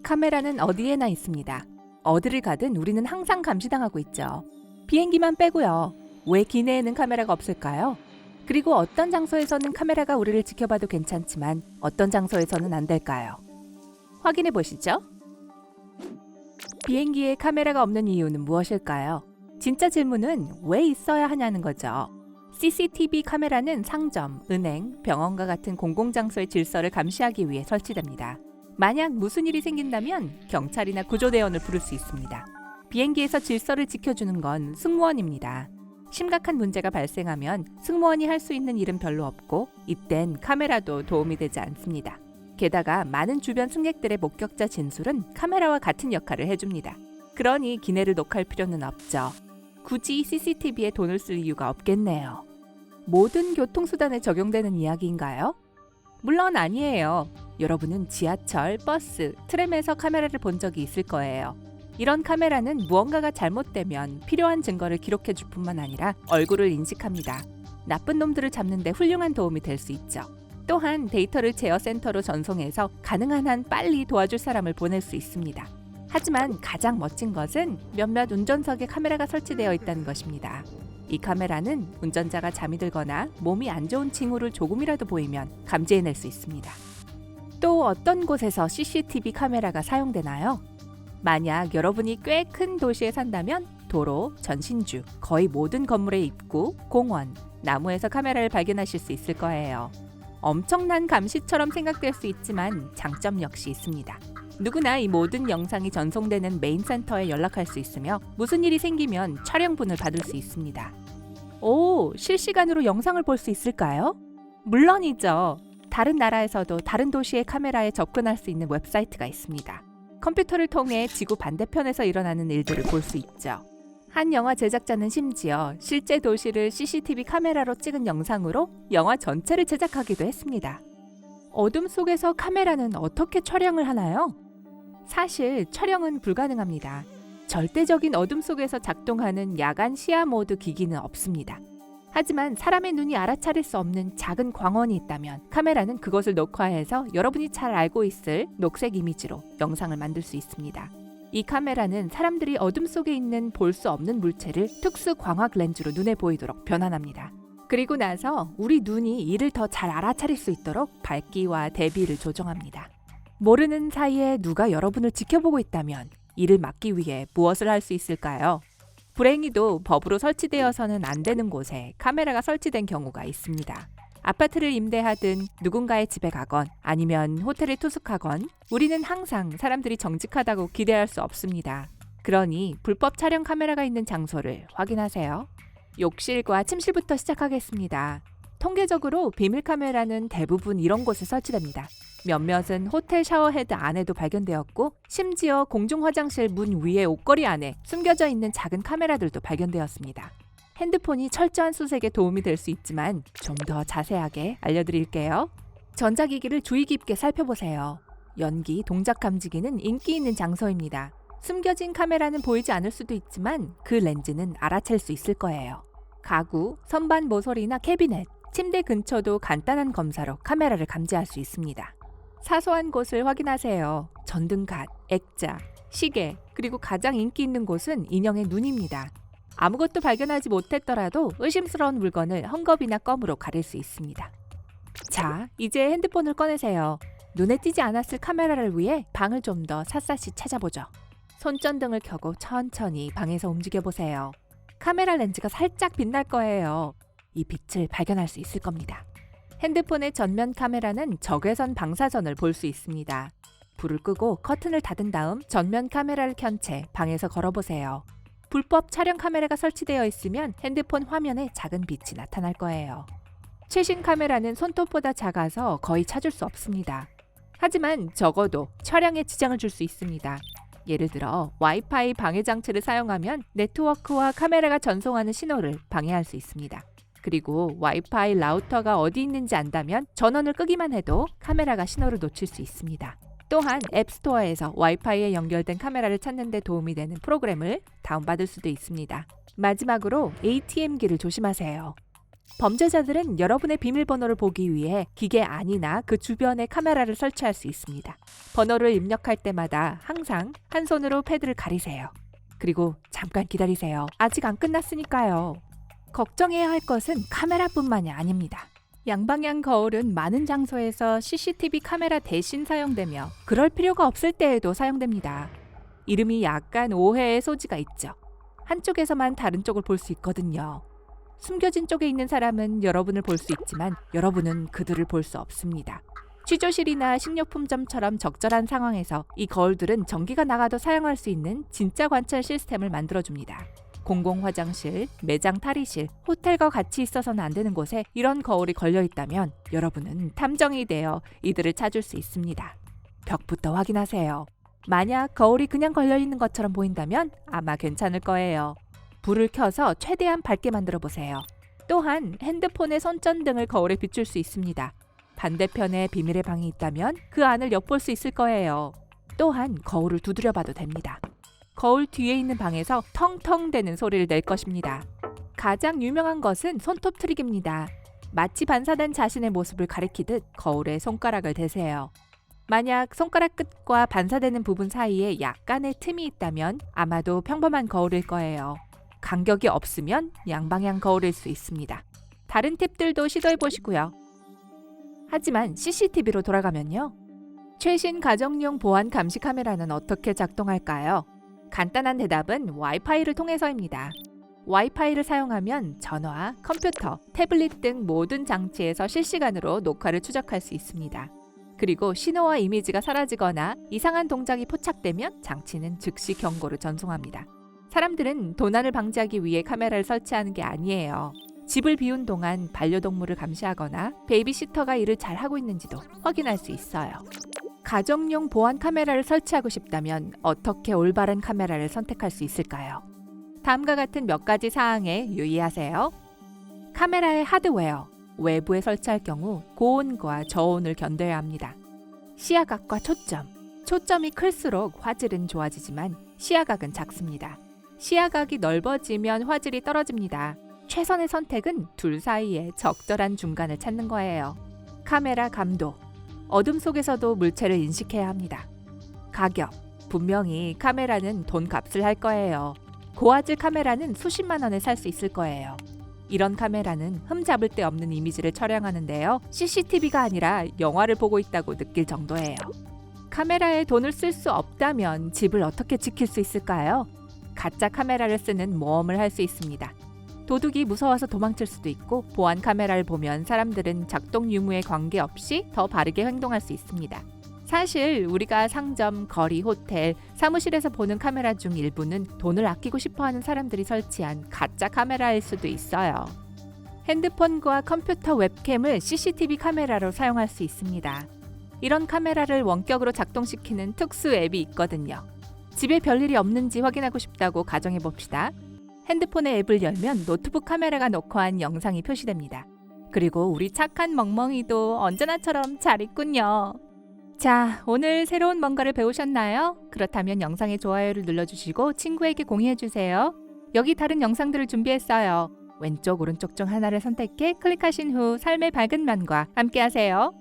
카메라는 어디에나 있습니다. 어디를 가든 우리는 항상 감시당하고 있죠. 비행기만 빼고요. 왜 기내에는 카메라가 없을까요? 그리고 어떤 장소에서는 카메라가 우리를 지켜봐도 괜찮지만 어떤 장소에서는 안 될까요? 확인해 보시죠. 비행기에 카메라가 없는 이유는 무엇일까요? 진짜 질문은 왜 있어야 하냐는 거죠. CCTV 카메라는 상점, 은행, 병원과 같은 공공장소의 질서를 감시하기 위해 설치됩니다. 만약 무슨 일이 생긴다면 경찰이나 구조대원을 부를 수 있습니다. 비행기에서 질서를 지켜주는 건 승무원입니다. 심각한 문제가 발생하면 승무원이 할 수 있는 일은 별로 없고 이땐 카메라도 도움이 되지 않습니다. 게다가 많은 주변 승객들의 목격자 진술은 카메라와 같은 역할을 해줍니다. 그러니 기내를 녹화할 필요는 없죠. 굳이 CCTV에 돈을 쓸 이유가 없겠네요. 모든 교통수단에 적용되는 이야기인가요? 물론 아니에요. 여러분은 지하철, 버스, 트램에서 카메라를 본 적이 있을 거예요. 이런 카메라는 무언가가 잘못되면 필요한 증거를 기록해 줄 뿐만 아니라 얼굴을 인식합니다. 나쁜 놈들을 잡는 데 훌륭한 도움이 될 수 있죠. 또한 데이터를 제어 센터로 전송해서 가능한 한 빨리 도와줄 사람을 보낼 수 있습니다. 하지만 가장 멋진 것은 몇몇 운전석에 카메라가 설치되어 있다는 것입니다. 이 카메라는 운전자가 잠이 들거나 몸이 안 좋은 징후를 조금이라도 보이면 감지해낼 수 있습니다. 또 어떤 곳에서 CCTV 카메라가 사용되나요? 만약 여러분이 꽤 큰 도시에 산다면 도로, 전신주, 거의 모든 건물의 입구, 공원, 나무에서 카메라를 발견하실 수 있을 거예요. 엄청난 감시처럼 생각될 수 있지만 장점 역시 있습니다. 누구나 이 모든 영상이 전송되는 메인 센터에 연락할 수 있으며 무슨 일이 생기면 촬영분을 받을 수 있습니다. 오, 실시간으로 영상을 볼 수 있을까요? 물론이죠. 다른 나라에서도 다른 도시의 카메라에 접근할 수 있는 웹사이트가 있습니다. 컴퓨터를 통해 지구 반대편에서 일어나는 일들을 볼 수 있죠. 한 영화 제작자는 심지어 실제 도시를 CCTV 카메라로 찍은 영상으로 영화 전체를 제작하기도 했습니다. 어둠 속에서 카메라는 어떻게 촬영을 하나요? 사실 촬영은 불가능합니다. 절대적인 어둠 속에서 작동하는 야간 시야 모드 기기는 없습니다. 하지만 사람의 눈이 알아차릴 수 없는 작은 광원이 있다면 카메라는 그것을 녹화해서 여러분이 잘 알고 있을 녹색 이미지로 영상을 만들 수 있습니다. 이 카메라는 사람들이 어둠 속에 있는 볼 수 없는 물체를 특수 광학 렌즈로 눈에 보이도록 변환합니다. 그리고 나서 우리 눈이 이를 더 잘 알아차릴 수 있도록 밝기와 대비를 조정합니다. 모르는 사이에 누가 여러분을 지켜보고 있다면 이를 막기 위해 무엇을 할 수 있을까요? 불행히도 법으로 설치되어서는 안 되는 곳에 카메라가 설치된 경우가 있습니다. 아파트를 임대하든 누군가의 집에 가건 아니면 호텔에 투숙하건 우리는 항상 사람들이 정직하다고 기대할 수 없습니다. 그러니 불법 촬영 카메라가 있는 장소를 확인하세요. 욕실과 침실부터 시작하겠습니다. 통계적으로 비밀 카메라는 대부분 이런 곳에 설치됩니다. 몇몇은 호텔 샤워헤드 안에도 발견되었고 심지어 공중 화장실 문 위에 옷걸이 안에 숨겨져 있는 작은 카메라들도 발견되었습니다. 핸드폰이 철저한 수색에 도움이 될 수 있지만 좀 더 자세하게 알려드릴게요. 전자기기를 주의 깊게 살펴보세요. 연기, 동작 감지기는 인기 있는 장소입니다. 숨겨진 카메라는 보이지 않을 수도 있지만 그 렌즈는 알아챌 수 있을 거예요. 가구, 선반 모서리나 캐비넷, 침대 근처도 간단한 검사로 카메라를 감지할 수 있습니다. 사소한 곳을 확인하세요. 전등갓, 액자, 시계, 그리고 가장 인기 있는 곳은 인형의 눈입니다. 아무것도 발견하지 못했더라도 의심스러운 물건을 헝겊이나 껌으로 가릴 수 있습니다. 자, 이제 핸드폰을 꺼내세요. 눈에 띄지 않았을 카메라를 위해 방을 좀 더 샅샅이 찾아보죠. 손전등을 켜고 천천히 방에서 움직여보세요. 카메라 렌즈가 살짝 빛날 거예요. 이 빛을 발견할 수 있을 겁니다. 핸드폰의 전면 카메라는 적외선 방사선을 볼 수 있습니다. 불을 끄고 커튼을 닫은 다음 전면 카메라를 켠 채 방에서 걸어보세요. 불법 촬영 카메라가 설치되어 있으면 핸드폰 화면에 작은 빛이 나타날 거예요. 최신 카메라는 손톱보다 작아서 거의 찾을 수 없습니다. 하지만 적어도 촬영에 지장을 줄 수 있습니다. 예를 들어 와이파이 방해 장치를 사용하면 네트워크와 카메라가 전송하는 신호를 방해할 수 있습니다. 그리고 와이파이 라우터가 어디 있는지 안다면 전원을 끄기만 해도 카메라가 신호를 놓칠 수 있습니다. 또한 앱스토어에서 와이파이에 연결된 카메라를 찾는 데 도움이 되는 프로그램을 다운받을 수도 있습니다. 마지막으로 ATM기를 조심하세요. 범죄자들은 여러분의 비밀번호를 보기 위해 기계 안이나 그 주변에 카메라를 설치할 수 있습니다. 번호를 입력할 때마다 항상 한 손으로 패드를 가리세요. 그리고 잠깐 기다리세요. 아직 안 끝났으니까요. 걱정해야 할 것은 카메라뿐만이 아닙니다. 양방향 거울은 많은 장소에서 CCTV 카메라 대신 사용되며 그럴 필요가 없을 때에도 사용됩니다. 이름이 약간 오해의 소지가 있죠. 한쪽에서만 다른 쪽을 볼 수 있거든요. 숨겨진 쪽에 있는 사람은 여러분을 볼 수 있지만 여러분은 그들을 볼 수 없습니다. 취조실이나 식료품점처럼 적절한 상황에서 이 거울들은 전기가 나가도 사용할 수 있는 진짜 관찰 시스템을 만들어줍니다. 공공 화장실, 매장 탈의실, 호텔과 같이 있어서는 안 되는 곳에 이런 거울이 걸려 있다면 여러분은 탐정이 되어 이들을 찾을 수 있습니다. 벽부터 확인하세요. 만약 거울이 그냥 걸려 있는 것처럼 보인다면 아마 괜찮을 거예요. 불을 켜서 최대한 밝게 만들어 보세요. 또한 핸드폰의 손전등을 거울에 비출 수 있습니다. 반대편에 비밀의 방이 있다면 그 안을 엿볼 수 있을 거예요. 또한 거울을 두드려 봐도 됩니다. 거울 뒤에 있는 방에서 텅텅 대는 소리를 낼 것입니다. 가장 유명한 것은 손톱 트릭입니다. 마치 반사된 자신의 모습을 가리키듯 거울에 손가락을 대세요. 만약 손가락 끝과 반사되는 부분 사이에 약간의 틈이 있다면 아마도 평범한 거울일 거예요. 간격이 없으면 양방향 거울일 수 있습니다. 다른 팁들도 시도해 보시고요. 하지만 CCTV로 돌아가면요. 최신 가정용 보안 감시 카메라는 어떻게 작동할까요? 간단한 대답은 와이파이를 통해서입니다. 와이파이를 사용하면 전화, 컴퓨터, 태블릿 등 모든 장치에서 실시간으로 녹화를 추적할 수 있습니다. 그리고 신호와 이미지가 사라지거나 이상한 동작이 포착되면 장치는 즉시 경고를 전송합니다. 사람들은 도난을 방지하기 위해 카메라를 설치하는 게 아니에요. 집을 비운 동안 반려동물을 감시하거나 베이비시터가 일을 잘 하고 있는지도 확인할 수 있어요. 가정용 보안 카메라를 설치하고 싶다면 어떻게 올바른 카메라를 선택할 수 있을까요? 다음과 같은 몇 가지 사항에 유의하세요. 카메라의 하드웨어, 외부에 설치할 경우 고온과 저온을 견뎌야 합니다. 시야각과 초점이 클수록 화질은 좋아지지만 시야각은 작습니다. 시야각이 넓어지면 화질이 떨어집니다. 최선의 선택은 둘 사이에 적절한 중간을 찾는 거예요. 카메라 감도, 어둠 속에서도 물체를 인식해야 합니다. 가격, 분명히 카메라는 돈값을 할 거예요. 고화질 카메라는 수십만 원에 살 수 있을 거예요. 이런 카메라는 흠잡을 데 없는 이미지를 촬영하는데요. CCTV가 아니라 영화를 보고 있다고 느낄 정도예요. 카메라에 돈을 쓸 수 없다면 집을 어떻게 지킬 수 있을까요? 가짜 카메라를 쓰는 모험을 할 수 있습니다. 도둑이 무서워서 도망칠 수도 있고 보안 카메라를 보면 사람들은 작동 유무에 관계없이 더 바르게 행동할 수 있습니다. 사실 우리가 상점, 거리, 호텔, 사무실에서 보는 카메라 중 일부는 돈을 아끼고 싶어하는 사람들이 설치한 가짜 카메라일 수도 있어요. 핸드폰과 컴퓨터 웹캠을 CCTV 카메라로 사용할 수 있습니다. 이런 카메라를 원격으로 작동시키는 특수 앱이 있거든요. 집에 별일이 없는지 확인하고 싶다고 가정해 봅시다. 핸드폰의 앱을 열면 노트북 카메라가 녹화한 영상이 표시됩니다. 그리고 우리 착한 멍멍이도 언제나처럼 잘 있군요. 자, 오늘 새로운 뭔가를 배우셨나요? 그렇다면 영상에 좋아요를 눌러주시고 친구에게 공유해주세요. 여기 다른 영상들을 준비했어요. 왼쪽, 오른쪽 중 하나를 선택해 클릭하신 후 삶의 밝은 면과 함께하세요.